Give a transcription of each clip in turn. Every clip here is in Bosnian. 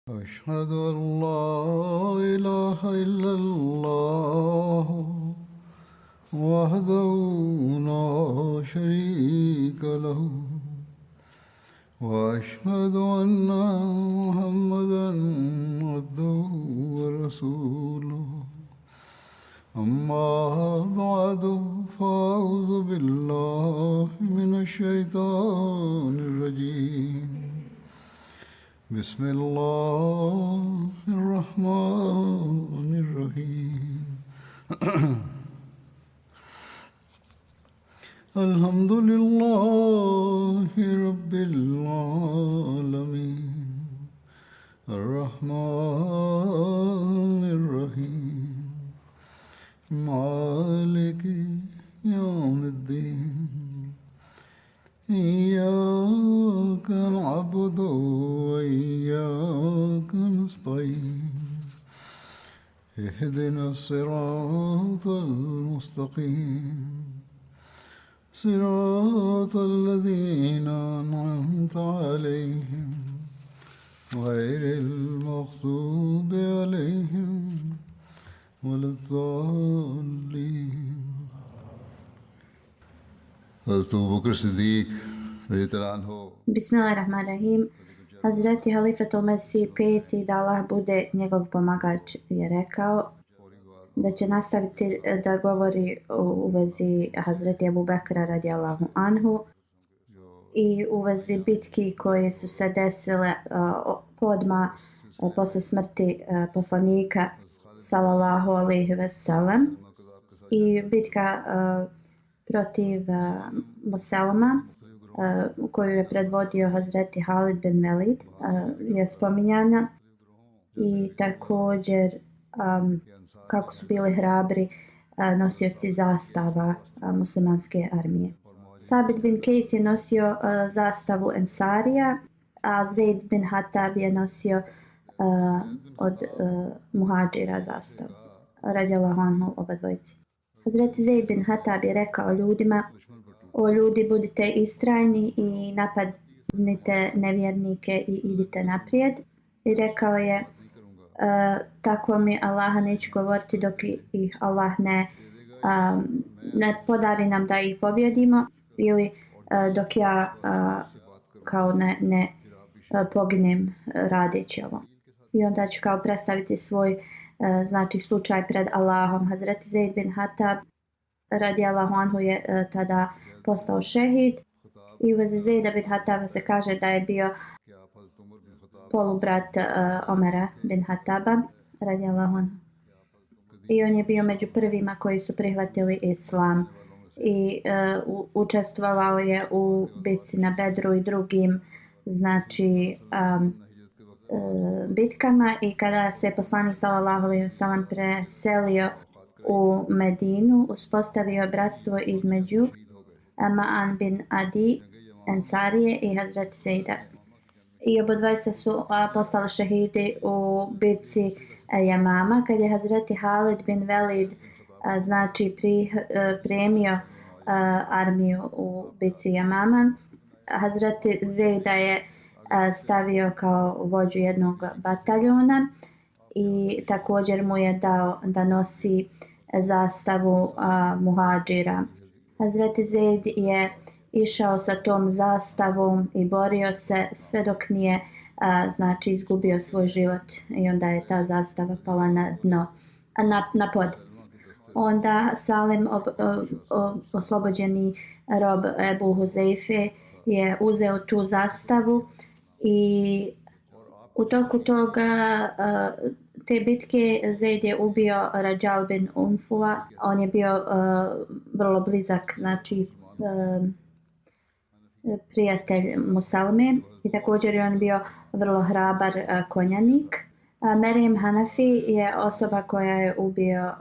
أشهد أن لا إله إلا الله وحده لا شريك له وأشهد أن محمدا عبده ورسوله أما بعد فأعوذ بالله من الشيطان الرجيم بسم الله الرحمن الرحيم الحمد لله رب العالمين الرحمن الرحيم مالك يوم الدين إياك نعبد وإياك نستعين اهدنا الصراط المستقيم صراط الذين أنعمت عليهم غير المغضوب عليهم ولا الضالين. Hazrat Abu Bakr Siddiq radhiyallahu anhu. Bismillahirrahmanirrahim. Hazreti Halifatul Mesih peti, da Allah bude njegov pomagač, je rekao da će nastaviti da govori u vezi Hazreti Abu Bekra radijallahu anhu i u vezi bitki koje su se desile odmah posle smrti poslanika sallallahu alejhi ve sellem i bitka protiv Muselma koju je predvodio Hazreti Halid bin Velid je spominjana i također kako su bili hrabri nosioci zastava muslimanske armije. Sabit bin Kejs je nosio zastavu Ensarija, a Zaid bin Hatab je nosio od muhadžira zastavu. Radijallahu anhu oba dvojici. Hazreti Zaid bin Hatab je rekao ljudima: o ljudi, budite istrajni i napadnite nevjernike i idite naprijed. I rekao je: tako mi Allaha neću govoriti dok ih Allah ne podari nam da ih pobjedimo ili dok ja kao ne poginem radeći ovo. I onda ću kao predstaviti svoj znači slučaj pred Allahom. Hazreti Zaid bin Hatab radijallahu anhu je tada postao šehid i u vezi Zaida bin Hataba se kaže da je bio polubrat Omera bin Hataba radijallahu anhu. I on je bio među prvima koji su prihvatili islam i učestvovao je u bitci na Bedru i drugim znači bitkama. I kada se poslanik sallallahu alejhi ve sellem preselio u Medinu, uspostavio bratstvo između Ma'an bin Adi Ensarije i Hazreti Zaida. I obodvojica su postali šehidi u bitci Jamama, kad je Hazreti Halid bin Velid znači pripremio armiju u bitci Jamama. Hazreti Zaida je stavio kao vođu jednog bataljona i također mu je dao da nosi zastavu muhadžira. Hazreti Zaid je išao sa tom zastavom i borio se sve dok nije znači izgubio svoj život i onda je ta zastava pala na dno, na pod. Onda Salim oslobođeni rob Ebu Huzeife je uzeo tu zastavu i u toku toga te bitke Zaid je ubio Rajal bin Unfuwa. On je bio vrlo blizak znači prijatelj Muselme i također je on bio vrlo hrabar konjanik. Meriem Hanafi je osoba koja je ubio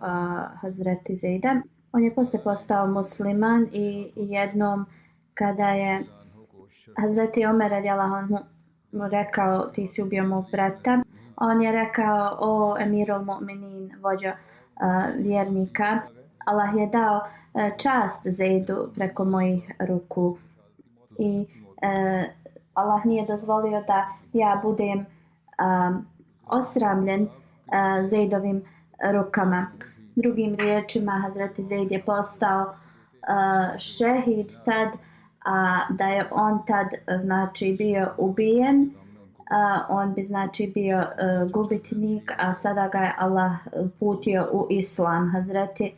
Hazreti Zaida. On je posle postao musliman i jednom kada je Hazreti Omer radijallahu anhu rekao: ti si ubio mog brata, on je rekao: o emirul mu'minin, vođa vjernika, Allah je dao čast Zaidu preko mojih ruku i Allah nije dozvolio da ja budem osramljen Zeidovim rukama. Drugim riječima, Hazreti Zeid je postao šehid tad, a da je on tad znači bio ubijen, on bi znači bio gubitnik, a sada ga je Allah uputio u islam. Hazreti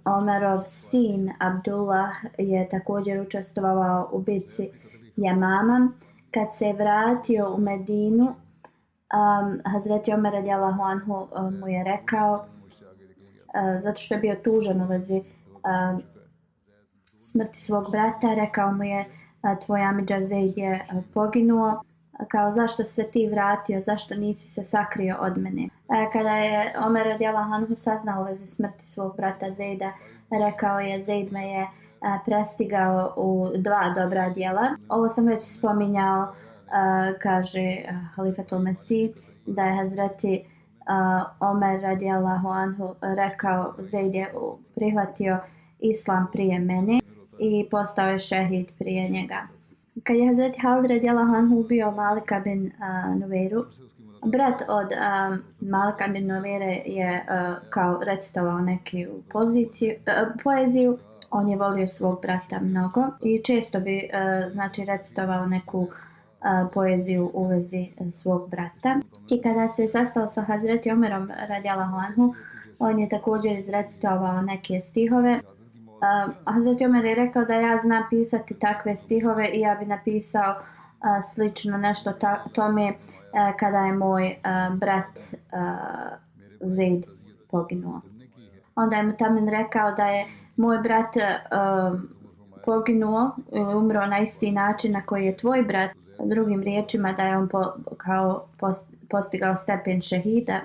Omerov sin Abdullah je također učestvovao u bitci Jamama. Kad se vratio u Medinu, Hazreti Omer radijallahu anhu mu je rekao, zato što je bio tužan u vezi smrti svog brata, rekao mu je tvoj amidža Zeid je poginuo, kao zašto si se ti vratio, zašto nisi se sakrio od mene. Kada je Omer radijallahu anhu saznao u vezi smrti svog brata Zeida, rekao je Zeid me je prestigao u 2 dobra djela. Ovo sam već spominjao, kaže Halifatul Mesih, da je Hazreti Omer radijallahu anhu rekao Zeid je prihvatio islam prije mene i postao je šehid prije njega. Kad je Hazreti Halid radijallahu anhu ubio Malika bin Nuveiru, brat od Malika bin Nuveire je kao recitovao neki poeziju. On je volio svog brata mnogo i često bi znači recitovao neku poeziju u vezi svog brata. I kada se sastao sa Hazreti Omerom radijallahu anhu, on je također izrecitovao neke stihove. Hazreti Omer je rekao da ja znam pisati takve stihove i ja bi napisao slično nešto tome kada je moj brat Zeid poginuo. Onda je mu Tamin rekao da je moj brat poginuo, umro na isti način na koji je tvoj brat, drugim riječima da je on postigao stepen šehida.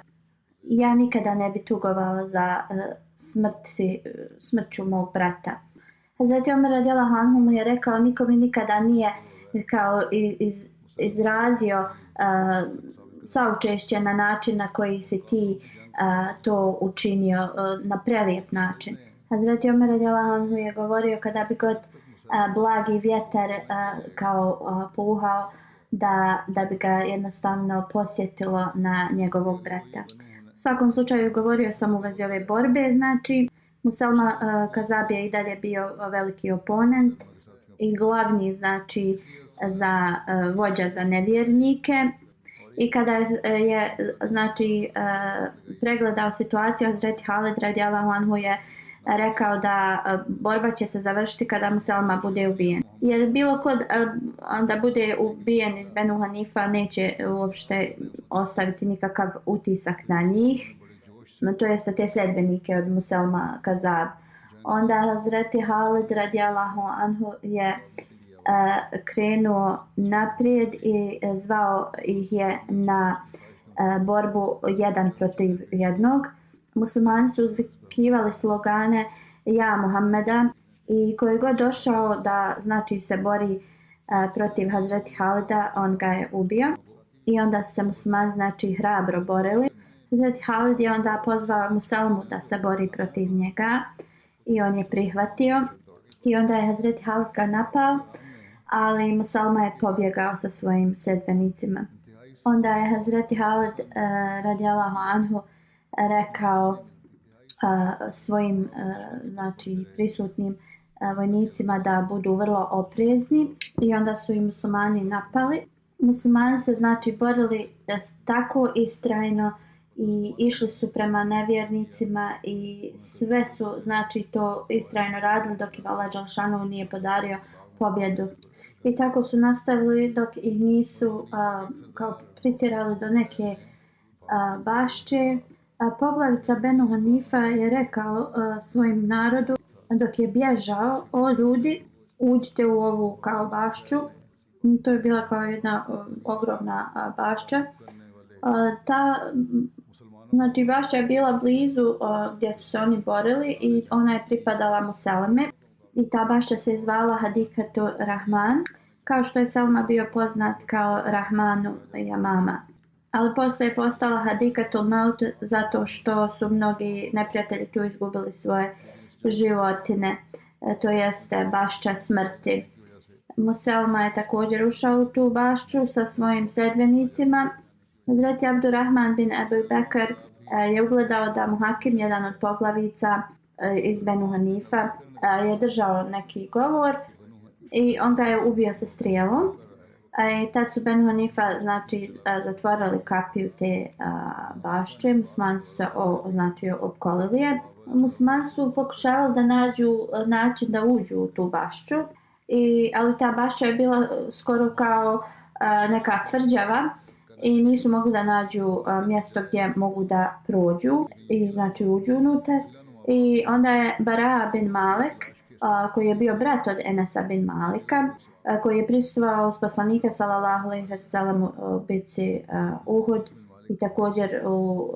Ja nikada ne bi tugovao za smrću mog brata. Hazreti Omer radijallahu anhu mu je rekao, niko mi nikada nije kao izrazio saučešće na način na koji si ti to učinio na prelijep način. Hazreti Omer radijallahu anhu je govorio kada bi god blagi vjetar kao puhao da bi ga jednostavno posjetilo na njegovog brata. U svakom slučaju govorio sam u vezi ove borbe, znači Muselma Kazab je i dalje bio veliki oponent i glavni znači za vođa za nevjernike. I kada je znači pregledao situaciju, Hazreti Halid radijallahu anhu je rekao da borba će se završiti kada Muselma bude ubijen. Jer bilo kod da bude ubijen iz Benu Hanifa neće uopšte ostaviti nikakav utisak na njih, to jest te sledbenike od Muselma Kazab. Onda Hazreti Halid radijallahu anhu je krenuo naprijed i zvao ih je na borbu jedan protiv jednog. Muslimani su uzvikivali slogane Ja Muhammeda i koji god došao da znači se bori protiv Hazreti Halida, on ga je ubio. I onda su se muslimani znači hrabro borili. Hazreti Halid je onda pozvao Muselmu da se bori protiv njega i on je prihvatio. I onda je Hazreti Halid ga napao, ali Muselma je pobjegao sa svojim sledbenicima. Onda je Hazreti Halid radijallahu anhu rekao svojim znači prisutnim vojnicima da budu vrlo oprezni i onda su i muslimani napali. Muslimani se znači borili tako istrajno i išli su prema nevjernicima i sve su znači to istrajno radili dok im Allah dželešanohu nije podario pobjedu. I tako su nastavili dok ih nisu kao pritjerali do neke bašče. Poglavica Benu Hanifa je rekao svojim narodu dok je bježao, o ljudi, uđite u ovu kao bašću. To je bila kao jedna ogromna bašća. Znači bašća je bila blizu gdje su se oni borili i ona je pripadala Muselme. I ta bašća se zvala Hadikatu Rahman, kao što je Selma bio poznat kao Rahmanu Jamama. Ali poslije je postala Hadikatul Maut zato što su mnogi neprijatelji tu izgubili svoje životine, to jeste bašća smrti. Muselma je također ušao u tu bašću sa svojim sledbenicima Hazreti Abdurrahman bin Ebu Bekr je ugledao da mu Hakim, jedan od poglavica iz Benu Hanifa, je držao neki govor i on ga je ubio sa strijelom. I tad su Benu Hanifa znači zatvorili kapiju te bašče, muslimani su se znači opkolili je. Muslimani su pokušavali da nađu način da uđu u tu bašču, ali ta bašča je bila skoro kao neka tvrđava i nisu mogli da nađu mjesto gdje mogu da prođu i znači uđu unutar. I onda je Bara bin Malek, koji je bio brat od Enesa bin Malika, koji je prisustvovao s poslanika sallallahu alejhi ve sellem u bitci Uhud i također u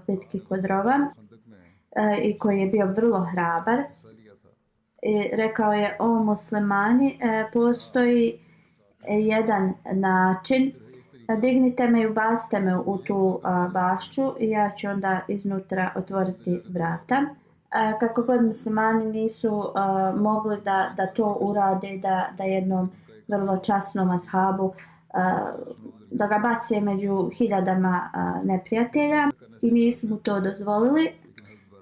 bitki kod Rova, i koji je bio vrlo hrabar. I rekao je: o muslimani, postoji jedan način, dignite me i ubacite me u tu bašču i ja ću onda iznutra otvoriti vrata. Kako god muslimani nisu mogli da to urade, da jednom vrlo časnom ashabu da ga bace među hiljadama neprijatelja i nisu mu to dozvolili.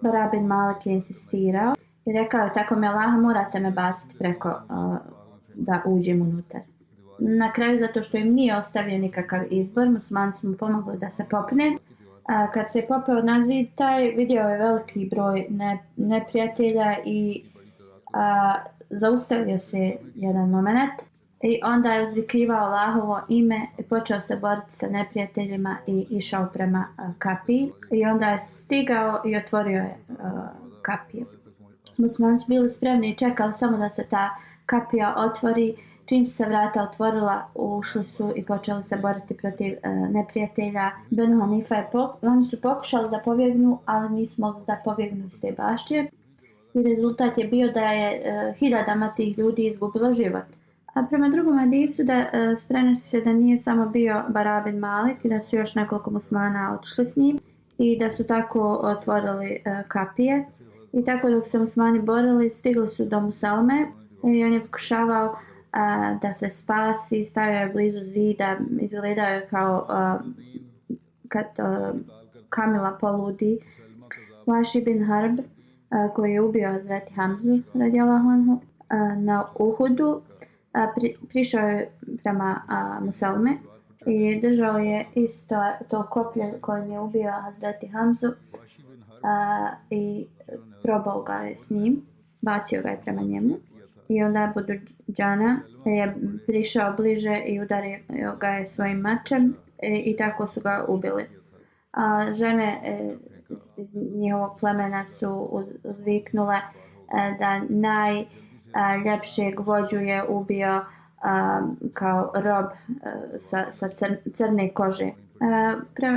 Bara bin Malik je insistirao i rekao je: tako mi Allaha, morate me baciti preko da uđem unutar. Na kraju, zato što im nije ostavio nikakav izbor, muslimani su mu pomogli da se popne. Kad se je popeo na zid, vidio je veliki broj neprijatelja i zaustavio se jedan moment i onda je uzvikivao Allahovo ime i počeo se boriti sa neprijateljima i išao prema kapiji. I onda je stigao i otvorio je kapiju. Muslimani su bili spremni i čekali samo da se ta kapija otvori. Čim su se vrata otvorila, ušli su i počeli se boriti protiv neprijatelja. Benu Hanifa oni su pokušali da pobjegnu, ali nisu mogli da pobjegnu iz te bašče. I rezultat je bio da je hiljadama tih ljudi izgubilo život. A prema drugom hadisu prenosi se da nije samo bio Bara bin Malik, da su još nekoliko muslimana otišli s njim i da su tako otvorili kapije. I tako dok se muslimani borili, stigli su do Muselme i on je pokušavao da se spasi, stavio je blizu zida, izgledao je kao kad Kamila poludi. Vaši bin Harb, koji je ubio Hazreti Hamzu radijallahu anhu na Uhudu, prišao je prema Muselme i držao je isto to koplje kojim je ubio Hazreti Hamzu i probao ga je s njim, bacio ga je prema njemu. I onda Abu Dudžana je prišao bliže i udario ga je svojim mačem i tako su ga ubili. Žene iz njihovog plemena su uzviknule da najljepšeg vođu je ubio kao rob sa crne kože.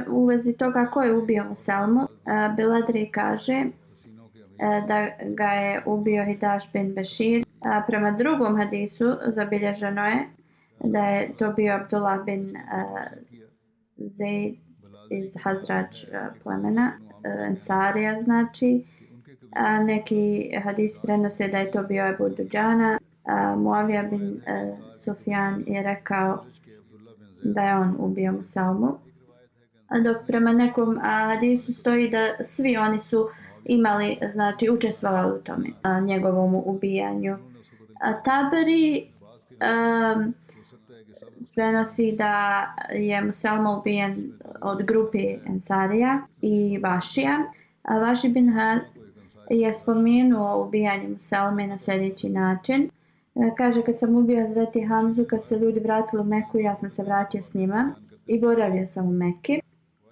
U vezi toga ko je ubio Muselmu, Biladri kaže da ga je ubio Hidaš bin Bešir. Prema drugom hadisu zabilježeno je da je to bio Abdullah bin Zaid iz Hazrač plemena, Ensarija znači. Neki hadis prenose da je to bio Abu Dudžana. Muavija bin Sufjan je rekao da je on ubio Muselmu. Dok prema nekom hadisu stoji da svi oni su imali, znači učestvovali u tome, njegovom ubijanju. Taberi prenosi da je Muselma ubijen od grupe Ensarija i Vašija. Vaši bin Har je spomenuo ubijanje Muselme na sljedeći način. Kaže: kad sam ubio Hazreti Hamzu, kad se ljudi vratili u Meku, ja sam se vratio s njima i boravio sam u Meki.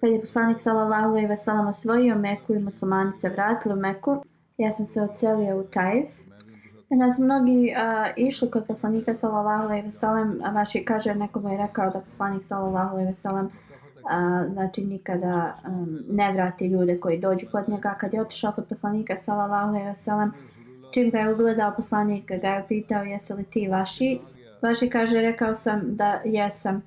Kad je poslanik sallallahu alejhi ve sellem osvojio Meku i muslimani se vratili u Meku, ja sam se odselio u Taif. Kada su mnogi išli kod poslanika sallallahu alejhi ve sellem, Vaši kaže, nekomu je rekao da poslanik sallallahu alejhi ve sellem znači nikada ne vrati ljude koji dođu kod njega. Kad je otišao kod poslanika sallallahu alejhi ve sellem, čim ga je ugledao, poslanik ga je pitao: jesi li ti Vaši? Vaši kaže: rekao sam da jesam.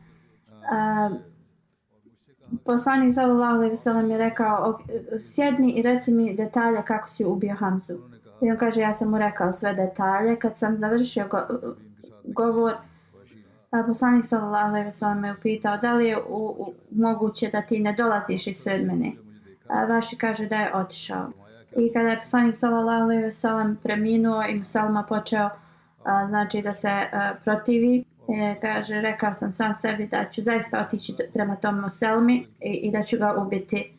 Poslanik sallallahu alejhi ve sellem je rekao: sjedni i reci mi detalje kako si ubio Hamzu. I on kaže: ja sam mu rekao sve detalje. Kad sam završio govor, Poslanik sallallahu alejhi ve sellem me upitao da li je moguće da ti ne dolaziš ispred mene. Vaši kaže da je otišao. I kada je poslanik sallallahu alejhi ve sellem preminuo i Muselma počeo znači da se protivi, kaže rekao sam sam sebi da ću zaista otići prema tom Muselmi i da ću ga ubiti.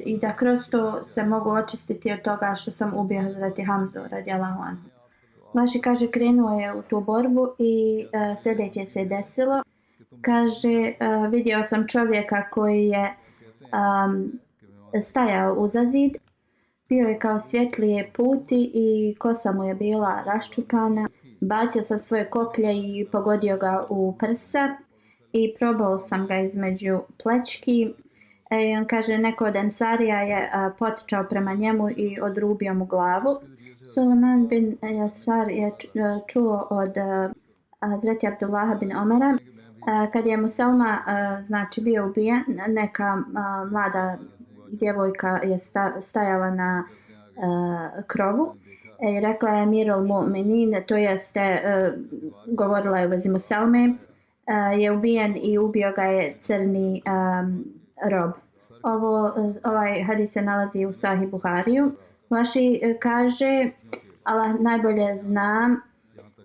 I da kroz to se mogu očistiti od toga što sam ubio Hazreti Hamzu radijallahu anhu. Vaši kaže krenuo je u tu borbu i sljedeće se desilo. Kaže vidio sam čovjeka koji je stajao uza zid. Bio je kao svjetlije puti i kosa mu je bila raščupana. Bacio sam svoje koplje i pogodio ga u prsa i probao sam ga između plećki. I on kaže neko od Ensarija je potičao prema njemu i odrubio mu glavu. Suleiman bin Jasar je čuo od Hazreti Abdullaha bin Omara kad je Muselma znači bio ubijen, neka mlada djevojka je stajala na krovu i rekla je Amirul Mu'minin, to jeste govorila je u vezi Muselme, je ubijen i ubio ga je crni rob. Ovaj hadis se nalazi u Sahih Buhariju. Vaši kaže Allah najbolje zna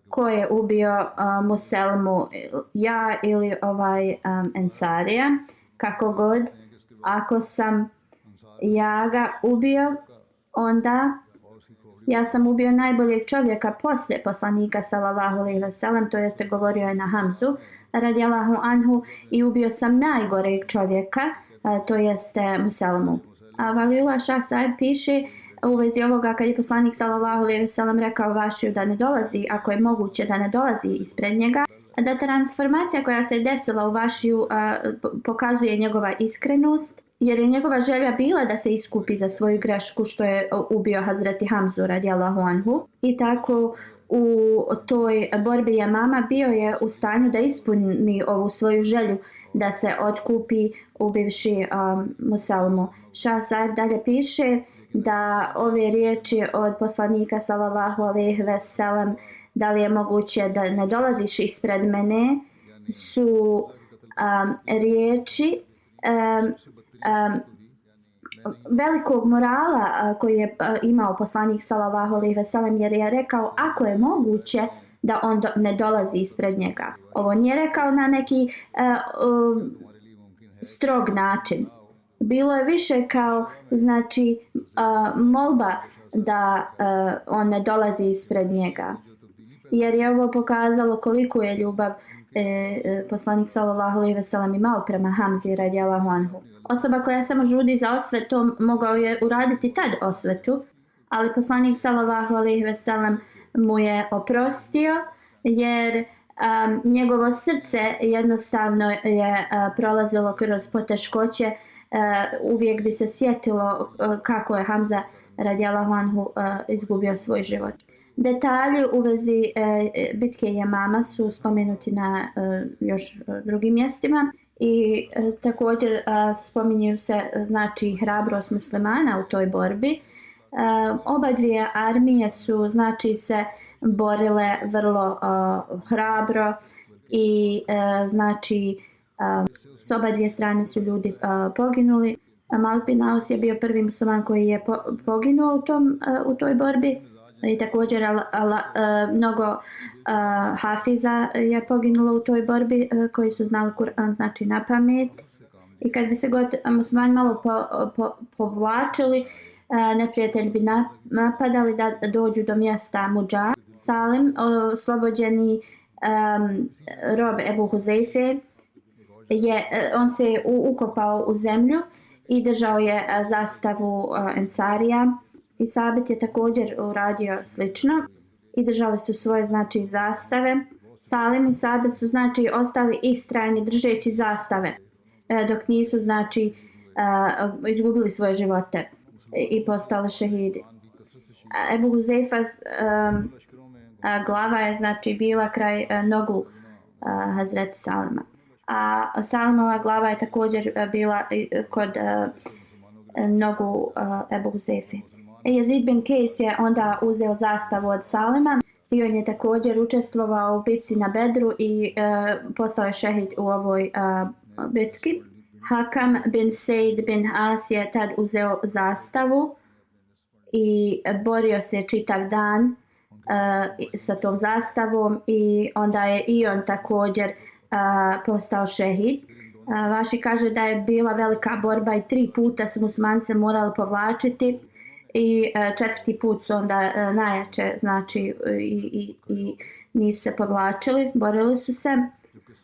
ko je ubio Muselmu, ja ili ovaj Ensarija, kako god. Ako sam ja ga ubio, onda ja sam ubio najboljeg čovjeka poslije poslanika sallallahu alejhi ve sellem, to jeste govorio je na Hamzu radijallahu anhu, i ubio sam najgoreg čovjeka, to jeste Muselmu. Valiullah Šah Saib piše u vezi ovoga kad je poslanik sallallahu alejhi ve sellem rekao Vašiju da ne dolazi, ako je moguće da ne dolazi ispred njega, da transformacija koja se desila u Vašiju pokazuje njegova iskrenost, jer je njegova želja bila da se iskupi za svoju grešku što je ubio Hazreti Hamzu radijallahu anhu. I tako u toj borbi Jamama bio je u stanju da ispuni ovu svoju želju da se otkupi ubivši Muselmu. Šah Saib dalje piše da ove riječi od poslanika sallallahu alejhi ve sellem, da li je moguće da ne dolaziš ispred mene, su riječi velikog morala koji je imao poslanik sallallahu alejhi ve sellem, jer je rekao ako je moguće da on ne dolazi ispred njega. Ovo nije rekao na neki strog način. Bilo je više kao znači molba da on ne dolazi ispred njega. Jer je ovo pokazalo koliko je ljubav poslanik sallallahu alejhi ve sellem imao prema Hamzi radijallahu anhu. Osoba koja samo žudi za osvetom mogao je uraditi tad osvetu, ali poslanik sallallahu alejhi ve sellem mu je oprostio jer njegovo srce jednostavno je prolazilo kroz poteškoće. Uvijek bi se sjetilo kako je Hamza radijallahu anhu izgubio svoj život. Detalji u vezi bitke Jamama su spomenuti na još drugim mjestima i također spominju se znači hrabrost muslimana u toj borbi. Oba dvije armije su znači se borile vrlo hrabro i znači s oba dvije strane su ljudi poginuli. Malik bin Aus je bio prvi musliman koji je poginuo u toj borbi. I također mnogo hafiza je poginulo u toj borbi koji su znali Kur'an znači na pamet. I kad bi se god muslimani malo povlačili, neprijatelji bi napadali da dođu do mjesta Mudža. Salim, oslobođeni rob Ebu Huzeife, on se ukopao u zemlju i držao je zastavu Ensarija. I Sabit je također uradio slično i držali su svoje znači zastave. Salim i Sabit su znači ostali istrajni držeći zastave dok nisu znači izgubili svoje živote i postali šehidi. Ebu Huzeifa glava je znači bila kraj nogu Hazreti Salima. A Salimova glava je također bila kod nogu Ebu Huzeife. Jezid bin Kejs je onda uzeo zastavu od Salima i on je također učestvovao u bitci na Bedru i postao je šehid u ovoj bitki. Hakam bin Sejd bin As je tad uzeo zastavu i borio se čitav dan sa tom zastavom i onda je i on također postao šehid. Vaši kaže da je bila velika borba i 3 puta su muslimani se morali povlačiti i 4. put su onda najjače, znači i nisu se povlačili, borili su se.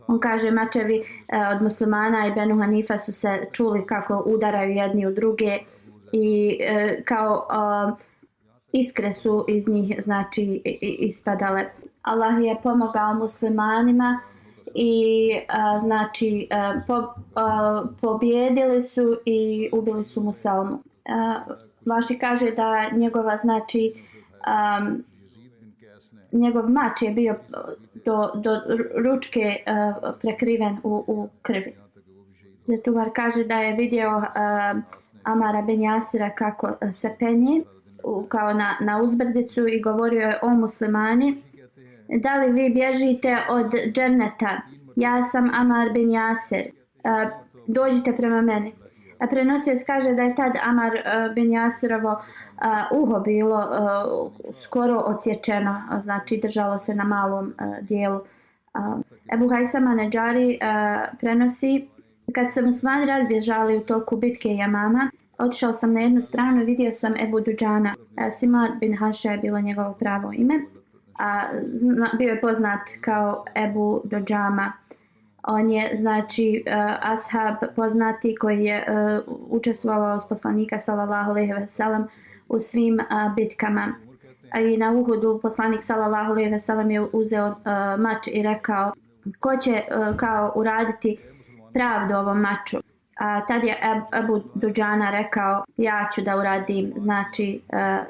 On kaže mačevi od muslimana i Benu Hanifa su se čuli kako udaraju jedni u druge i kao iskre su iz njih znači ispadale. Allah je pomogao muslimanima i znači pobjedili su i ubili su Musalmu. Vaši kaže da njegova znači njegov mač je bio do ručke prekriven u krvi. Zetuvar kaže da je vidio Amara ben Jasira kako se penje kao na uzbrdicu i govorio je: o muslimani, da li vi bježite od dženneta? Ja sam Amar bin Jasir, dođite prema meni. Prenosioc kaže da je tad Amar bin Jasirovo uho bilo skoro odsječeno, znači držalo se na malom dijelu. Ebu Hajsama Nedžari prenosi: kad su muslimani razbježali u toku bitke Jamama, otišao sam na jednu stranu i vidio sam Ebu Duđana. Simad bin Haša je bilo njegovo pravo ime. Bio je poznat kao Ebu Duđama. On je znači ashab poznati koji je učestvovao s poslanika sallallahu alejhi ve sellem u svim bitkama. I na Uhudu poslanik sallallahu alejhi ve sellem je uzeo mač i rekao: ko će kao uraditi pravdu ovom maču? Tad je Ebu Duđana rekao: ja ću da uradim znači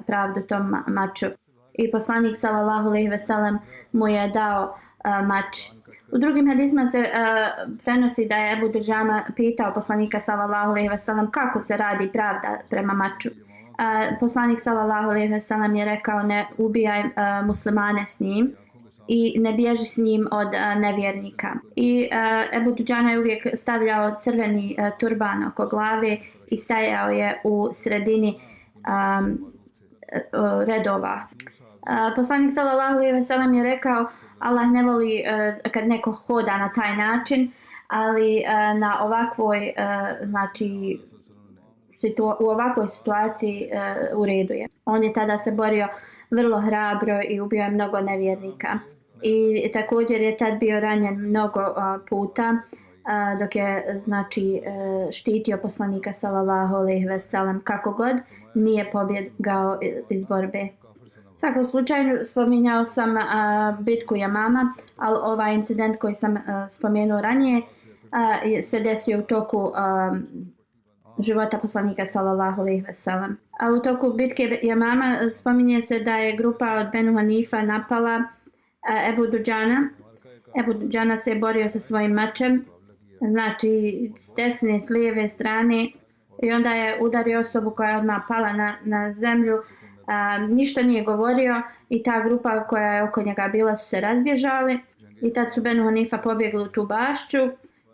pravdu tom maču. I poslanik sallallahu alejhi ve sellem mu je dao mač. U drugim hadisma se prenosi da je Ebu Duđana pitao poslanika sallallahu alejhi ve sellem kako se radi pravda prema maču. Poslanik sallallahu alejhi ve sellem je rekao: ne ubijaj muslimane s njim i ne bježi s njim od nevjernika. I Ebu Duđana je uvijek stavljao crveni turban oko glave i stajao je u sredini redova. Poslanik sallallahu alejhi ve sellem je rekao: Allah ne voli kad neko hoda na taj način, ali na ovakvoj znači u ovakvoj situaciji u redu je. On je tada se borio vrlo hrabro i ubio je mnogo nevjernika. I također je tad bio ranjen mnogo puta dok je znači štitio poslanika sallallahu alejhi ve sellem, kako god nije pobjegao iz borbe. U svakom slučaju spominjao sam bitku Jamama, ali ovaj incident koji sam spomenuo ranije se desio u toku života poslanika sallallahu alejhi ve sellem. A u toku bitke Jamama spominje se da je grupa od Benu Hanifa napala Ebu Duđana. Ebu Duđana se je borio sa svojim mačem, znači s desne, s lijeve strane, i onda je udario osobu koja je odmah pala na zemlju. Ništa nije govorio i ta grupa koja je oko njega bila su se razbježali i tad su Benu Hanifa pobjegli u tu bašću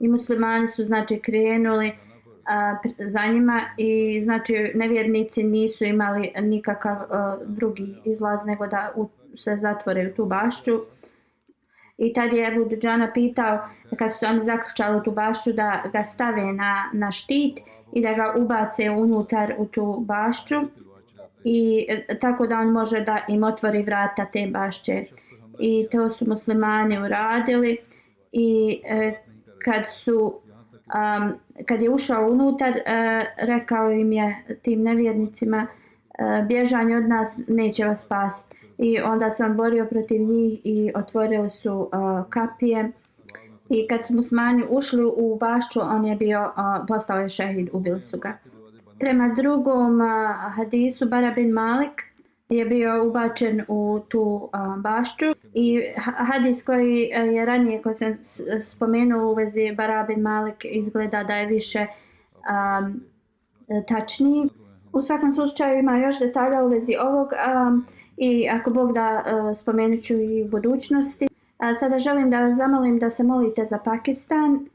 i muslimani su znači krenuli za njima i znači nevjernici nisu imali nikakav drugi izlaz nego da se zatvore u tu bašću. I tad je Ebu Duđana pitao kad su se oni zaključali u tu bašću da ga stave na štit i da ga ubace unutar u tu bašću, i tako da on može da im otvori vrata te bašće. I to su muslimani uradili i kad je ušao unutar, rekao im je tim nevjernicima: bježanje od nas neće vas spasiti. I onda se on borio protiv njih i otvorili su kapije. I kad su muslimani ušli u bašću, on je postao je šehid, ubili su ga. Prema drugom hadisu, Bara bin Malik je bio ubačen u tu bašću i hadis koji je ranije koji sam spomenuo u vezi Bara bin Malik izgleda da je više tačniji. U svakom slučaju ima još detalja u vezi ovog i ako Bog da spomenut ću i u budućnosti. Sada želim da vas zamolim da se molite za Pakistan,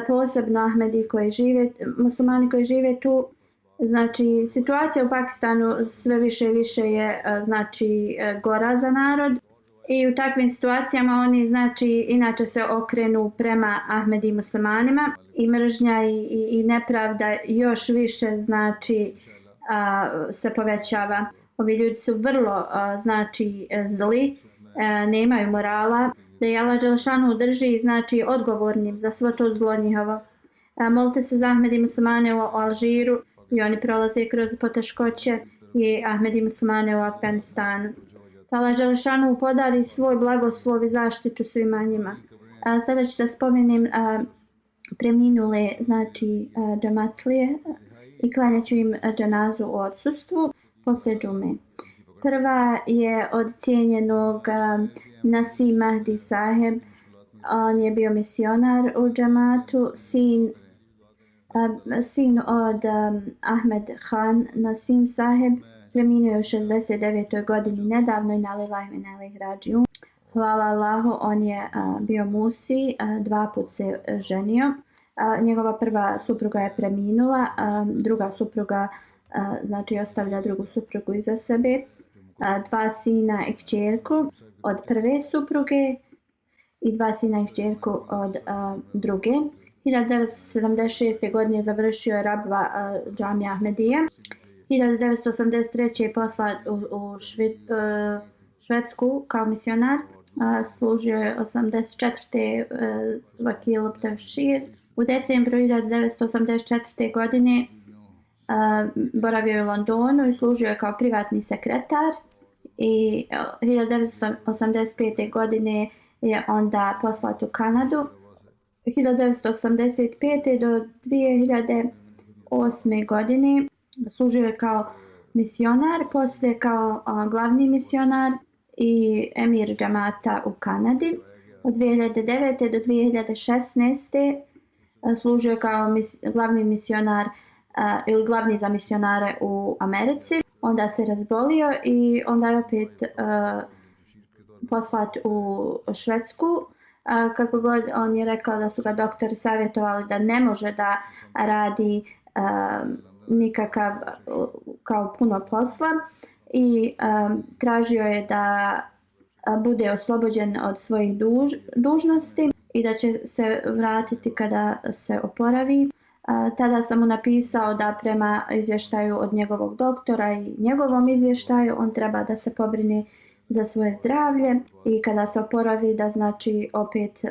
posebno Ahmedi koji žive, muslimani koji žive tu. Znači, situacija u Pakistanu sve više i više je znači gora za narod i u takvim situacijama oni znači inače se okrenu prema Ahmedi muslimanima i mržnja i nepravda još više znači se povećava. Ovi ljudi su vrlo znači zli, nemaju morala, da je Allah dželešanu drži znači odgovornim za svo to zlo njihovo. Molite se za Ahmedi muslimane u Alžiru i oni prolaze kroz poteškoće i Ahmedi muslimane u Afganistanu. Allah dželešanu podari svoj blagoslov i zaštitu svima njima. Sada ću da spomenem preminule znači džematlije i klanjat ću im dženazu u odsustvu poslije džume. Prva je od cijenjenog Nasim Mahdi Saheb. On je bio misionar u džematu, sin od Ahmed Khan Nasim Saheb. Preminuo je u 69. godini nedavno i na lillahi wa inna ilaihi rađiun. Hvala Allahu, on je bio musi, 2 puta se ženio. Njegova prva supruga je preminula, druga supruga znači ostavlja drugu suprugu iza sebe, 2 sina i kćerku od prve supruge i 2 sina i kćerku od druge. 1976. godine završio je rabva džamija Ahmedija. 1983. je poslat u Švedsku kao misionar. Služio je 84. Vakil Tafšir. U decembru 1984. godine boravio je u Londonu i služio je kao privatni sekretar. I 1985. godine je onda poslat u Kanadu. 1985. do 2008. godine služio je kao misionar, poslije kao glavni misionar i emir džamata u Kanadi. Od 2009. do 2016. služio je kao glavni misionar ili glavni za misionare u Americi. Onda se razbolio i onda je opet poslat u Švedsku. Kako god on je rekao da su ga doktori savjetovali da ne može da radi nikakav kao puno posla i tražio je da bude oslobođen od svojih dužnosti i da će se vratiti kada se oporavi. Tada sam mu napisao da prema izvještaju od njegovog doktora i njegovom izvještaju on treba da se pobrine za svoje zdravlje i kada se oporavi da znači opet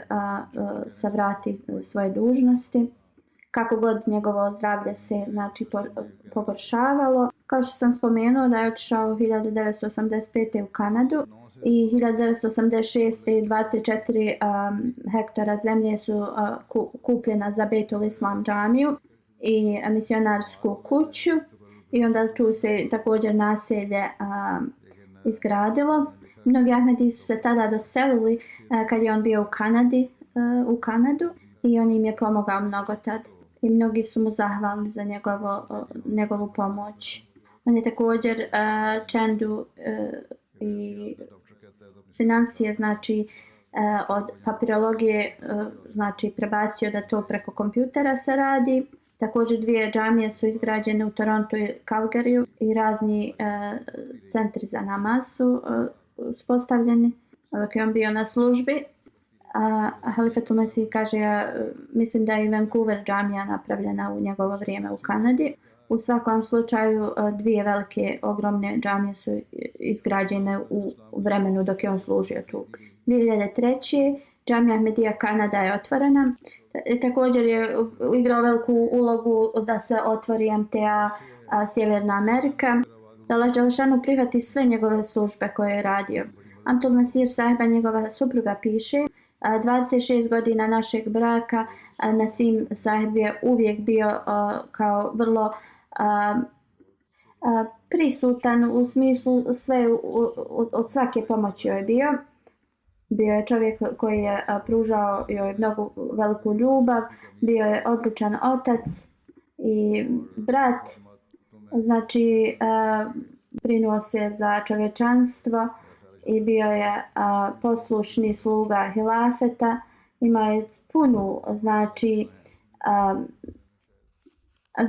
se vrati svoje dužnosti. Kako god njegovo zdravlje se znači pogoršavalo. Kao što sam spomenuo da je otišao 1985. u Kanadu i 1986. 24 hektara zemlje su kupljena za Beitul Islam džamiju i misionarsku kuću i onda tu se također naselje izgradilo. Mnogi Ahmedi su se tada doselili kad je on bio u Kanadu i on im je pomogao mnogo tad. I mnogi su mu zahvalni za njegovu pomoć. On je također Čendu i financije, znači od papirologije, znači prebacio da to preko kompjutera se radi. Također 2 džamije su izgrađene u Torontu i Calgaryu i razni centri za namaz su uspostavljeni dok je on bio na službi. Halifatul Mesih kaže, ja mislim da je Vancouver džamija napravljena u njegovo vrijeme u Kanadi. U svakom slučaju 2 velike ogromne džamije su izgrađene u vremenu dok je on služio tu. 2003. džamija Ahmedija Kanada je otvorena. Također je igrao veliku ulogu da se otvori MTA Sjeverna Amerika. Da Allah dželešanu prihvati sve njegove službe koje je radio. Abdul Nasir Sahiba, njegova supruga, piše 26 godina našeg braka Nasim Sahib je uvijek bio kao vrlo prisutan u smislu sve od svake pomoći joj bio. Bio je čovjek koji je pružao joj mnogo veliku ljubav, bio je odlučan otac i brat. Znači brinuo se za čovječanstvo i bio je poslušni sluga hilafeta. Ima je punu, znači,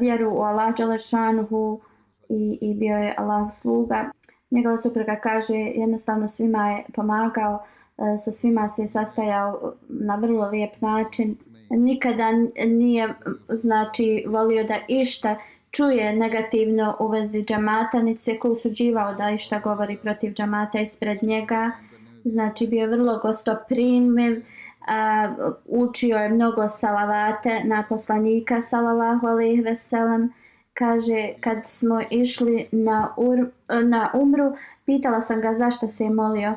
vjeru u Allah dželešanuhu i bio je Allah sluga. Njegova supruga kaže, jednostavno svima je pomagao, sa svima se je sastajao na vrlo lijep način. Nikada nije, znači, volio da išta čuje negativno u vezi džamata, niti se usuđivao da išta govori protiv džamata ispred njega. Znači, bio je vrlo gostoprimiv, učio je mnogo salavate na poslanika sallallahu alejhi ve sellem. Kaže, kad smo išli na umru, pitala sam ga zašto se je molio.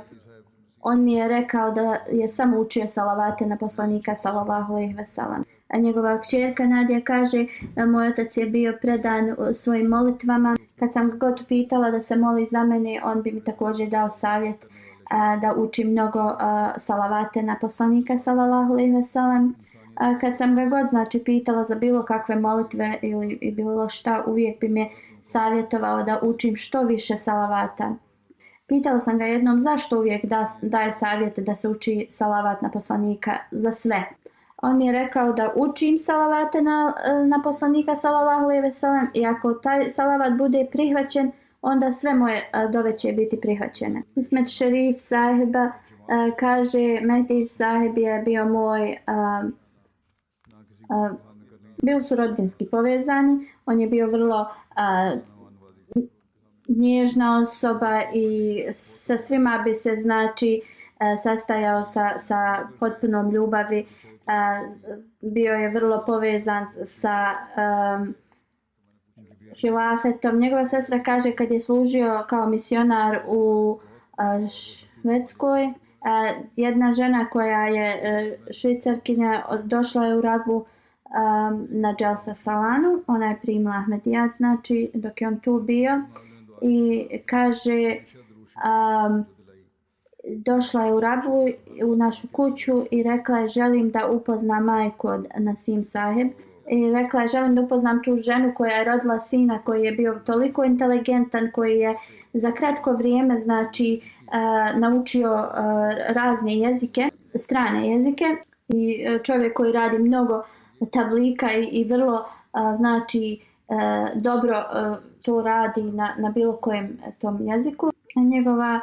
On mi je rekao da je samo učio salavate na poslanika sallallahu alejhi ve sellem. A njegova kćerka Nadija kaže, moj otac je bio predan svojim molitvama. Kad sam ga god pitala da se moli za mene, on bi mi također dao savjet da učim mnogo salavate na poslanika sallallahu alejhi ve sellem. Kad sam ga god, znači, pitala za bilo kakve molitve ili bilo šta, uvijek bi me savjetovao da učim što više salavata. Pitala sam ga jednom zašto uvijek daje savjete da se uči salavat na poslanika za sve. On mi je rekao da učim salavate na poslanika sallallahu alejhi ve sellem i ako taj salavat bude prihvaćen, onda sve moje dove će biti prihvaćene. Ismet Šerif sahiba kaže, Mehdi sahib je bio moj, bili su rodbinski povezani, on je bio vrlo nježna osoba i sa svima bi se, znači, sastajao sa potpunom ljubavi. Bio je vrlo povezan sa hilafetom. Njegova sestra kaže, kad je služio kao misionar u Švedskoj, jedna žena koja je švicarkinja došla je u Rabu na Dželsa Salanu. Ona je primila Ahmedijat, znači, dok je on tu bio. I kaže, došla je u Rabu u našu kuću i rekla je, želim da upoznam majku od Nasim sahib. I rekla je, želim da upoznam tu ženu koja je rodila sina koji je bio toliko inteligentan, koji je za kratko vrijeme, znači, naučio razne jezike, strane jezike, i čovjek koji radi mnogo tablika i vrlo, znači, dobro to radi na bilo kojem tom jeziku. Njegova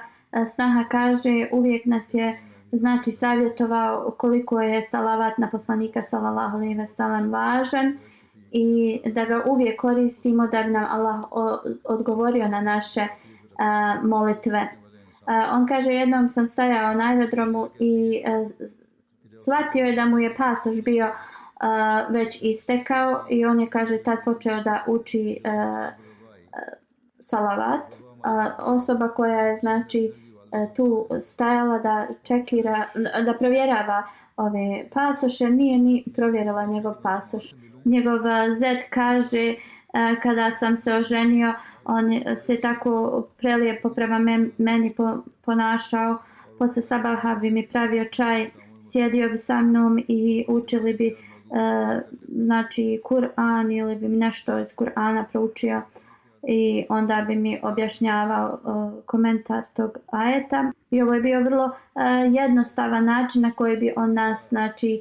snaha kaže, uvijek nas je, znači, savjetovao koliko je salavat na poslanika sallallahu alejhi ve sellem važan i da ga uvijek koristimo da bi nam Allah odgovorio na naše molitve. On kaže, jednom sam stajao na aerodromu i shvatio je da mu je pasoš bio već istekao i on je, kaže, tad počeo da uči salavat. Osoba koja je, znači, tu stajala da čekira, da provjerava ove pasoše, nije ni provjerila njegov pasoš. Njegov zet kaže, kada sam se oženio, on se tako prelijepo prema meni ponašao. Posle sabaha bi mi pravio čaj, sjedio bi sa mnom i učili bi, znači, Kur'an ili bi mi nešto iz Kur'ana proučio i onda bi mi objašnjavao komentar tog ajeta. I ovo je bio vrlo jednostavan način na koji bi on nas, znači,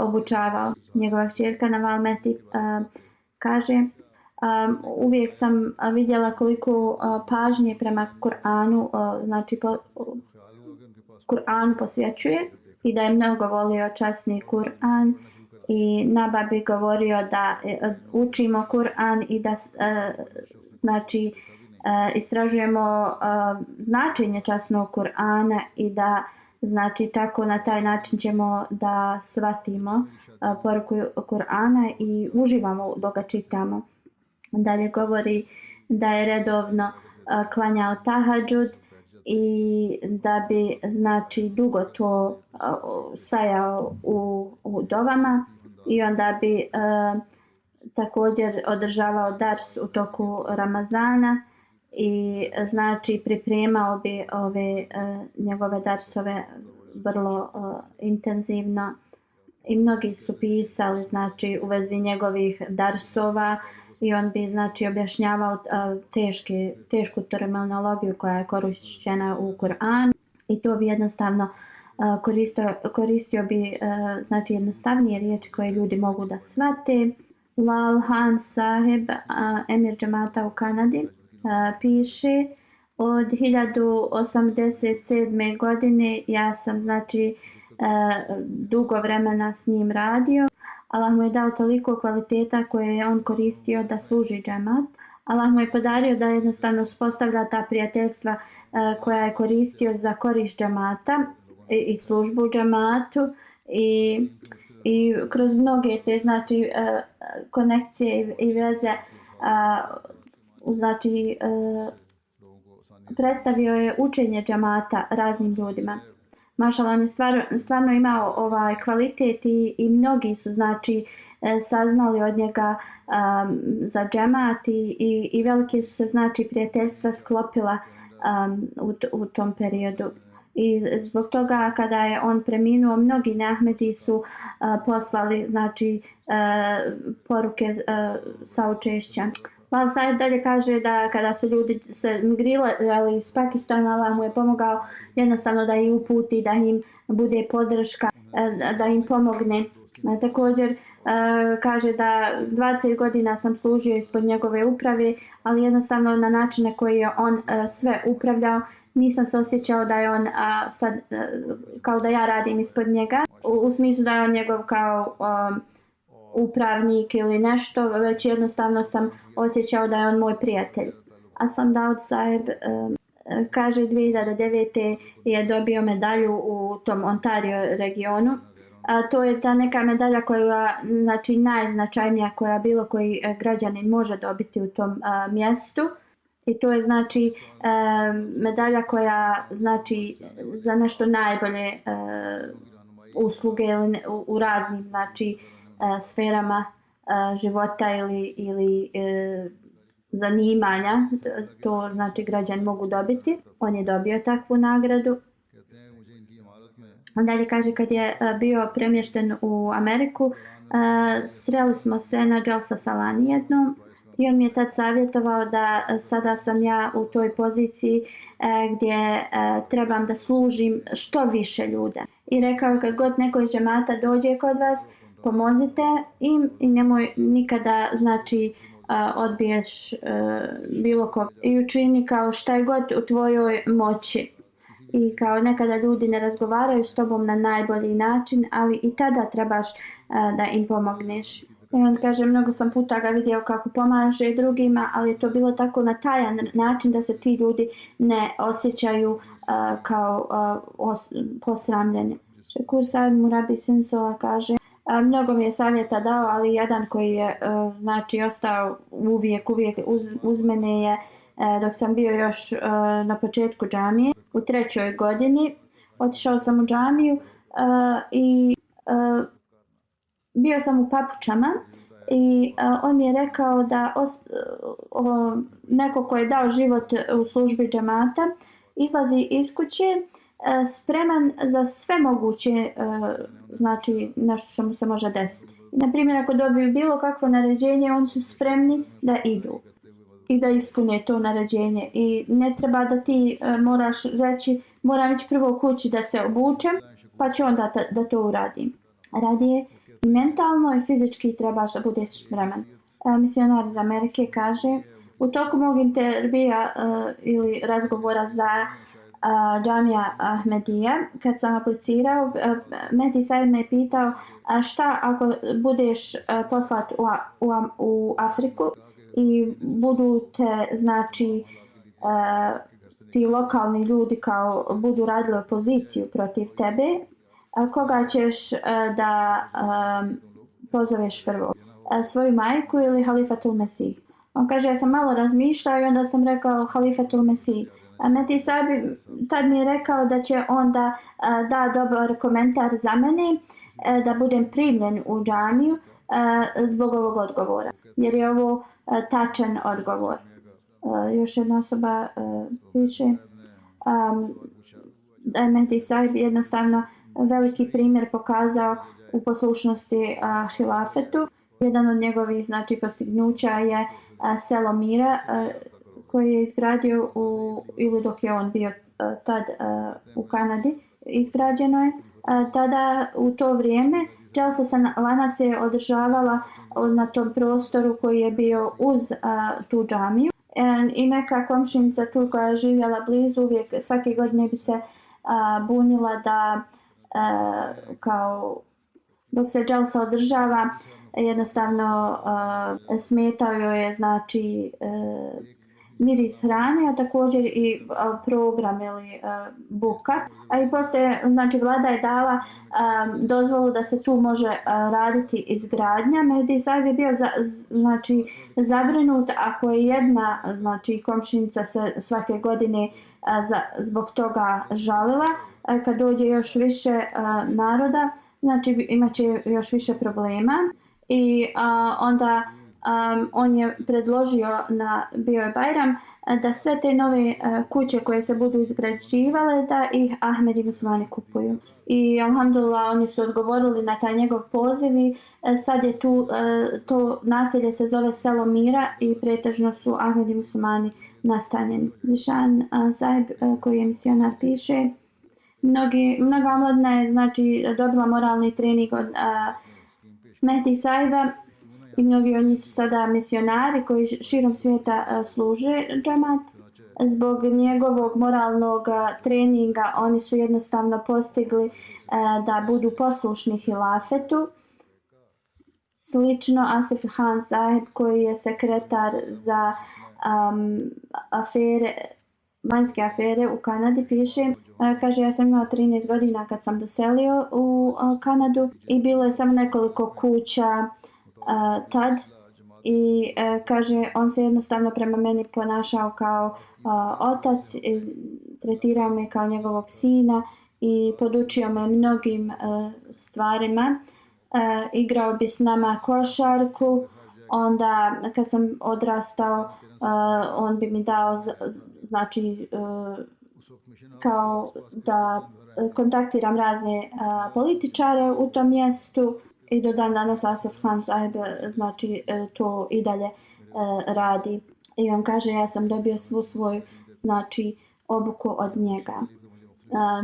obučavao. Njegova kćerka Naval Mehdi kaže, uvijek sam vidjela koliko pažnje prema Kur'anu, znači, Kur'an posvećuje i da je mnogo volio časni Kur'an. I Naba bi govorio da učimo Kur'an i da, znači, istražujemo značenje časnog Kur'ana i da, znači, tako na taj način ćemo da shvatimo poruku Kur'ana i uživamo dok ga čitamo. Dalje govori da je redovno klanjao tahadžud i da bi, znači, dugo to stajao u dovama i onda bi također održavao dars u toku Ramazana i, znači, pripremao bi ove njegove darsove vrlo intenzivno i mnogi su pisali znači u vezi njegovih darsova i on bi znači objašnjavao tešku terminologiju koja je korišćena u Kur'anu i to bi jednostavno koristio bi znači jednostavnije riječi koje ljudi mogu da shvate. Lal Han Saheb, emir džemata u Kanadi, piše od 1087. godine ja sam znači dugo vremena s njim radio. Allah mu je dao toliko kvaliteta koje je on koristio da služi džemat. Allah mu je podario da jednostavno uspostavlja ta prijateljstva koja je koristio za korist džemata i službu džematu i kroz mnoge te znači konekcije i veze znači predstavio je učenje džemata raznim ljudima. Mašallah, on je stvarno imao ovaj kvalitet i mnogi su znači saznali od njega za džemat i velike su se znači prijateljstva sklopila u tom periodu. I zbog toga kada je on preminuo, mnogi Ahmedi su poslali znači poruke saučešća. Lal Saheb dalje kaže da kada su ljudi se migrirali iz Pakistana, Allah mu je pomogao jednostavno da ih uputi, da im bude podrška, da im pomogne. Također kaže da 20 godina sam služio ispod njegove uprave, ali jednostavno na način na koji je on sve upravljao, nisam se osjećao da je on sad kao da ja radim ispod njega, u smislu da je on njegov kao upravnik ili nešto, već jednostavno sam osjećao da je on moj prijatelj. Aslam Daud Saheb kaže 2009. je dobio medalju u tom Ontario regionu. To je ta neka medalja koja znači najznačajnija koja bilo koji građanin može dobiti u tom mjestu. I to je znači medalja koja znači za nešto najbolje usluge u raznim znači sferama života ili zanimanja, to znači građani mogu dobiti. On je dobio takvu nagradu. Dalje kaže kad je bio premješten u Ameriku, sreli smo se na Jalsa Salani jednom i on mi je tad savjetovao da sada sam ja u toj poziciji gdje trebam da služim što više ljude. I rekao kad god neko iz džemata dođe kod vas, pomozite im i nemoj nikada znači odbiješ bilo koga i učini kao šta je god u tvojoj moći. I kao nekada ljudi ne razgovaraju s tobom na najbolji način, ali i tada trebaš da im pomogneš. I on kaže, mnogo sam puta ga vidio kako pomaže drugima, ali je to bilo tako na tajan način da se ti ljudi ne osjećaju kao posramljeni. Šekur Said Murabi Sinsola kaže, mnogo mi je savjeta dao, ali jedan koji je znači ostao uvijek uz mene je dok sam bio još na početku džamije, u 3. godini. Otišao sam u džamiju i bio sam u papučama i on mi je rekao da neko ko je dao život u službi džamata izlazi iz kuće spreman za sve moguće, znači nešto što mu se može desiti. Na primjer, ako dobiju bilo kakvo naređenje, oni su spremni da idu i da ispune to naređenje. I ne treba da ti moraš reći, moram ići prvo u kući da se obučem, pa ću onda da to uradim. Radije i mentalno i fizički trebaš da budeš spreman. Misionar iz Amerike kaže, u toku mog intervjua ili razgovora za džamija Ahmedija, kad sam aplicirao, Mehdi Said me je pitao šta ako budeš poslat u Afriku i budu te, znači, ti lokalni ljudi kao budu radili opoziciju protiv tebe, koga ćeš da pozoveš prvo? Svoju majku ili Halifatul Mesih? On kaže, ja sam malo razmišljao i onda sam rekao Halifatul Mesih. Mehdi Said tad mi je rekao da će onda da dobar komentar za mene, da budem primljen u džamiju zbog ovog odgovora. Jer je ovo tačan odgovor. Još jedna osoba piše da je Mehdi Said jednostavno veliki primjer pokazao u poslušnosti hilafetu. Jedan od njegovih znači postignuća je selo Mira koji je izgradio ili dok je on bio tad u Kanadi, izgrađeno je. Tada u to vrijeme Jalsa Salana se održavala na tom prostoru koji je bio uz tu džamiju. I neka komšinica tu koja je živjela blizu uvijek svake godine bi se bunila da kao dok se Jalsa održava jednostavno smetao joj je znači miris hrane, a također i program ili buka. A i poslije, znači vlada je dala dozvolu da se tu može raditi izgradnja. Mehdi Saib je bio znači zabrinut ako je jedna znači komšinica se svake godine zbog toga žalila. Kad dođe još više naroda, znači imat će još više problema. I onda on je predložio bio je Bajram da sve te nove kuće koje se budu izgrađivale da ih Ahmedi muslimani kupuju. I alhamdulillah oni su odgovorili na taj njegov poziv i sad je tu to naselje se zove selo Mira i pretežno su Ahmedi muslimani nastanjeni. Zishan Saib koji je misionar piše mnoga omladina je znači dobila moralni trening od Mehdi Saiba i mnogi od njih su sada misionari koji širom svijeta služe džemat. Zbog njegovog moralnog treninga oni su jednostavno postigli da budu poslušni hilafetu. Slično Asif Khan Saheb koji je sekretar za vanjske afere u Kanadi piše, kaže ja sam imao 13 godina kad sam doselio u Kanadu i bilo je samo nekoliko kuća tad i kaže on se jednostavno prema meni ponašao kao otac, tretirao me kao njegovog sina i podučio me mnogim stvarima. Igrao bi s nama košarku, onda kad sam odrastao on bi mi dao znači kao da kontaktiram razne političare u tom mjestu i do dan danas Asif Khan Saheb znači to i dalje radi. I on kaže ja sam dobio svu svoju znači obuku od njega.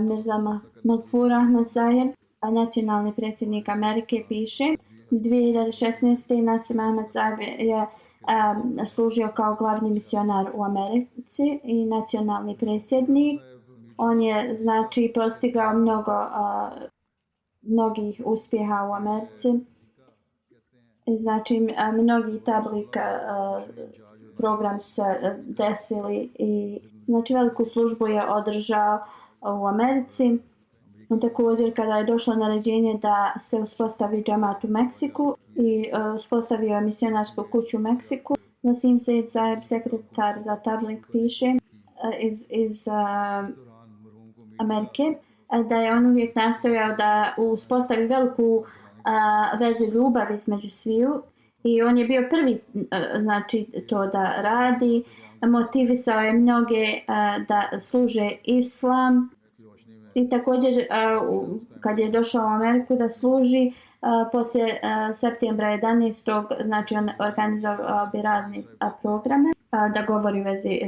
Mirza Mahfour Ahmad Saheb, nacionalni predsjednik Amerike, piše 2016. Nasim Ahmad Saheb je služio kao glavni misionar u Americi i nacionalni predsjednik. On je znači postigao mnogih uspjeha u Americi. Znači mnogi tablik program su se desili i znači veliku službu je održao u Americi. Također kada je došlo naređenje da se uspostavi džemat u Meksiku i uspostavio je misionarsku kuću u Meksiku, Nasim Said Saheb, sekretar za tablik, piše iz Amerike da je on uvijek nastojao da uspostavi veliku vezu ljubavi između sviju i on je bio prvi znači to da radi, motivisao je mnoge da služe islam i također kad je došao u Ameriku da služi poslije septembra 11. znači on organizovao bi razne programe da govori u vezi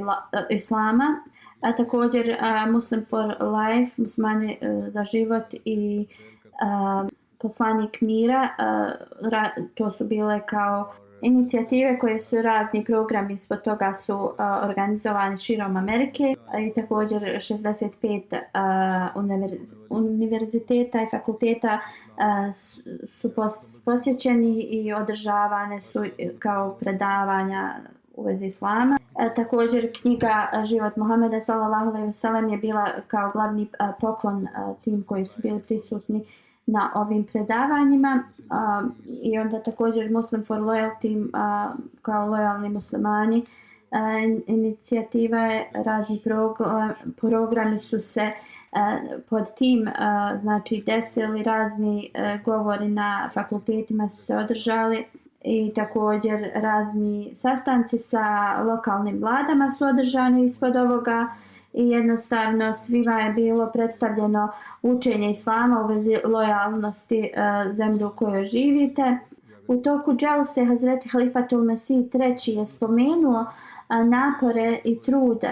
islama. A također Muslim for Life, muslimani za život i poslanik mira, to su bile kao inicijative koje su razni programi ispod toga su organizovani širom Amerike i također 65 univerziteta i fakulteta su posjećeni i održavane su kao predavanja u vezi islama. Također knjiga Život Muhameda sallallahu alejhi ve sellem je bila kao glavni poklon tim koji su bili prisutni na ovim predavanjima i onda također Muslim for Loyalty kao lojalni muslimani. Inicijativa je, razni programi su se pod tim znači desili, razni govori na fakultetima su se održali i također razni sastanci sa lokalnim vladama su održani ispod ovoga i jednostavno svima je bilo predstavljeno učenje islama u vezi lojalnosti zemlji u kojoj živite. U toku dželse Hazreti Halifatul Mesih III je spomenuo napore i trud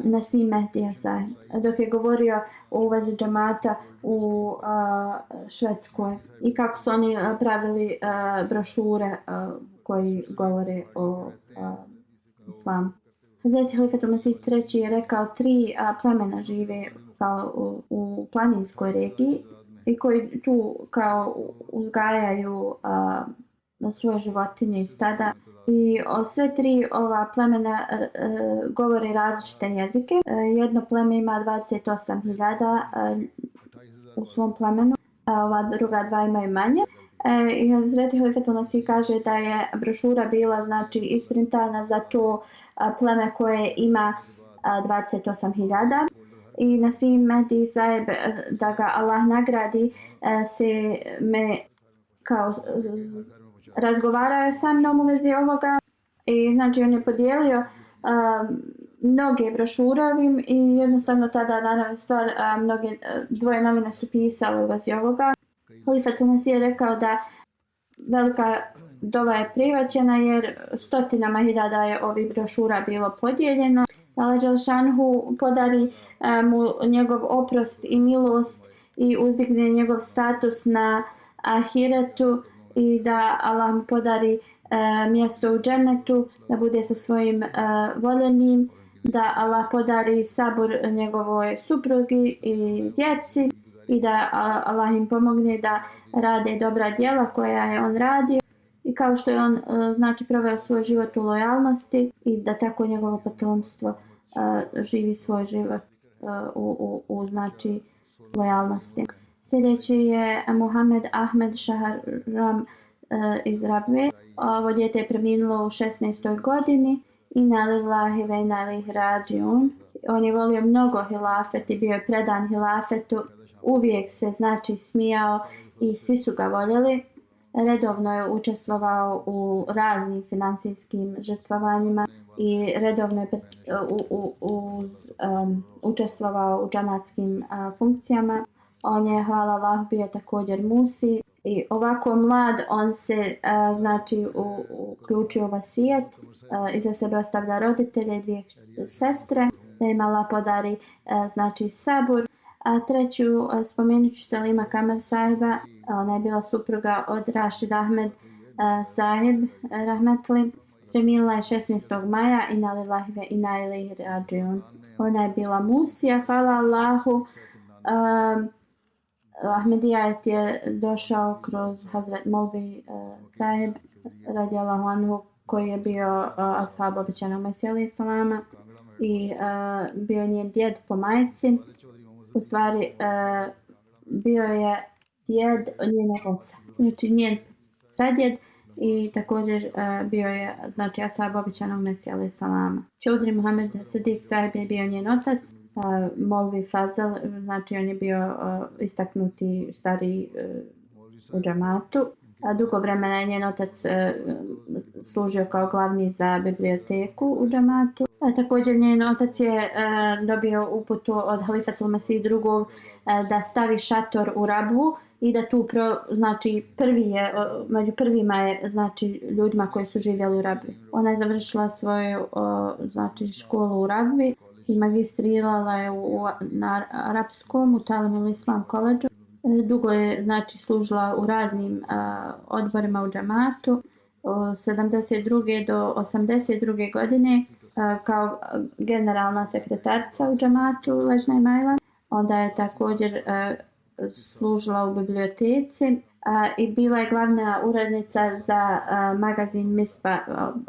Nasim Mehdija Sahib dok je govorio o uvezi džamata u Švedskoj i kako su oni pravili brošure koji govore o islamu. Hazreti Halifatul Mesih III je rekao 3 plemena žive kao u planinskoj regiji i koji tu kao uzgajaju svoje životinje i stada. I sve 3 ova plemena govore različite jezike. Jedno pleme ima 28.000 u svom plemenu, a ova druga 2 imaju manje. I Hazreti Halifatul Mesih kaže da je brošura bila znači isprintana za to pleme koje ima 28.000. I Nasim Mehdi Sahib, da ga Allah nagradi, se me kao razgovarao sa mnom u vezi ovoga i znači on je podijelio mnoge brošure ovim i jednostavno tada naravno stvar mnoge dvoje novine su pisale u vezi ovoga. Halifatul Mesih je rekao da velika dova je prihvaćena jer stotinama hiljada je ovih brošura bilo podijeljeno. Allah Đelšanhu podari mu njegov oprost i milost i uzdigne njegov status na ahiretu i da Allah mu podari mjesto u džennetu, da bude sa svojim voljenim, da Allah podari sabor njegovoj suprugi i djeci i da Allah im pomogne da rade dobra djela koja je on radio i kao što je on znači proveo svoj život u lojalnosti i da tako njegovo potomstvo živi svoj život u znači lojalnosti. Sljedeći je Muhammed Ahmed Shahram iz Rabve. Ovo dijete je preminulo u 16. godini. Inna lillahi wa inna ilaihi rađiun. On je volio mnogo hilafet i bio je predan hilafetu. Uvijek se znači smijao i svi su ga voljeli. Redovno je učestvovao u raznim financijskim žrtvovanjima i redovno je učestvovao u džamatskim funkcijama. On je, hvala Allah, bio također musi i ovako mlad on se znači uključio u vasijet, iza sebe ostavlja roditelje i 2 sestre, da im Allah podari znači sabur. A treću spomenut ću Selima Kamer Sahiba, ona je bila supruga od Rashid Ahmed Sahib Rahmetli. Preminula je 16. maja, inna lillahi wa inna ilaihi rađiun. Ona je bila musija, hvala Allahu. Ahmedijajet je došao kroz Hazret Molvi Sahib radijallahu anhu koji je bio ashab obećanog Mesija alejhi salama i bio njen djed po majci. U stvari bio je djed njenog oca, znači njen pradjed i također bio je znači ashab obećanog Mesija alejhi salama. Čudri Muhammed Sadiq Sahib je bio njen otac. Molvi Fazal, znači on je bio istaknuti stari u džamatu. Dugo vremena je njen otac služio kao glavni za biblioteku u džamatu. Također njen otac je dobio uputu od Halifatul Mesih II da stavi šator u Rabvu i da tu znači prvi je, među prvima je znači ljudima koji su živjeli u Rabvi. Ona je završila svoju znači školu u Rabvi i magistrirala je na arapskom u Talimul Islam koledžu. Dugo je znači služila u raznim odborima u džamatu. 72. do 82. godine kao generalna sekretarica u džamatu Ležna Imajla. Onda je također služila u biblioteci i bila je glavna urednica za magazin Mispa.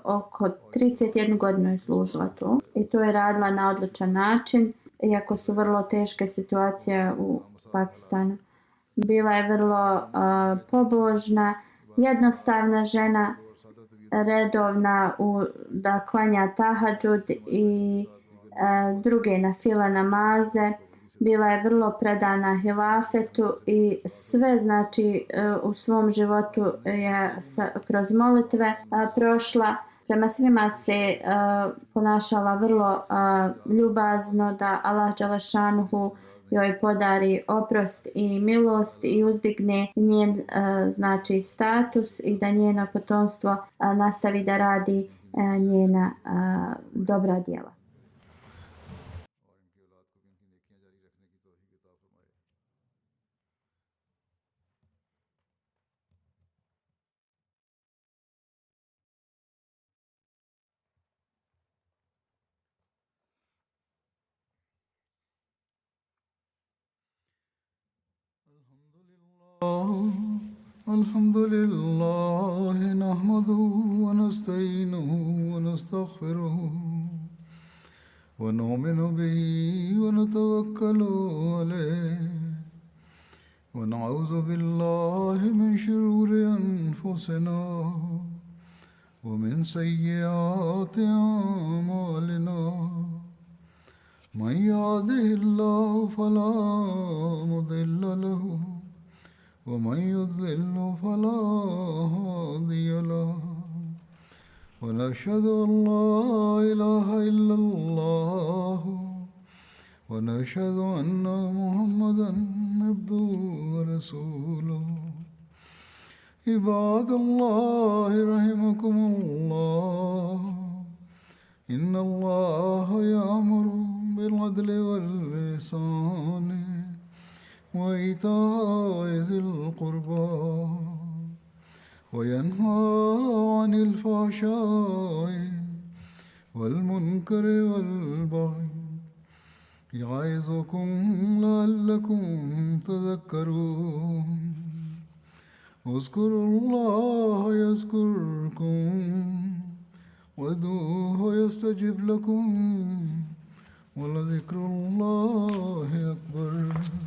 Oko 31 godinu je služila tu i to je radila na odličan način, iako su vrlo teške situacije u Pakistanu. Bila je vrlo pobožna, jednostavna žena, redovna da klanja tahadžud i druge nafile namaze. Bila je vrlo predana hilafetu i sve znači u svom životu je kroz molitve prošla. prema svima se ponašala vrlo ljubazno, da Allah dželešanuhu joj podari oprost i milost i uzdigne njen znači status i da njeno potomstvo nastavi da radi njena dobra djela. الحمد لله نحمده ونستعينه ونستغفره ونؤمن به ونتوكل عليه ونعوذ بالله من شرور أنفسنا ومن سيئات أعمالنا من يهده الله فلا مضل له ومن يضلل فلا هادي له ونشهد أن لا إله إلا الله ونشهد أن محمدا عبده ورسوله عباد الله رحمكم الله إن الله يأمر بالعدل والإحسان وإيتاء ذي القربى وينهى عن الفحشاء والمنكر والبغي يعظكم لعلكم تذكرون اذكروا الله يذكركم وادعوه يستجب لكم ولذكر الله أكبر.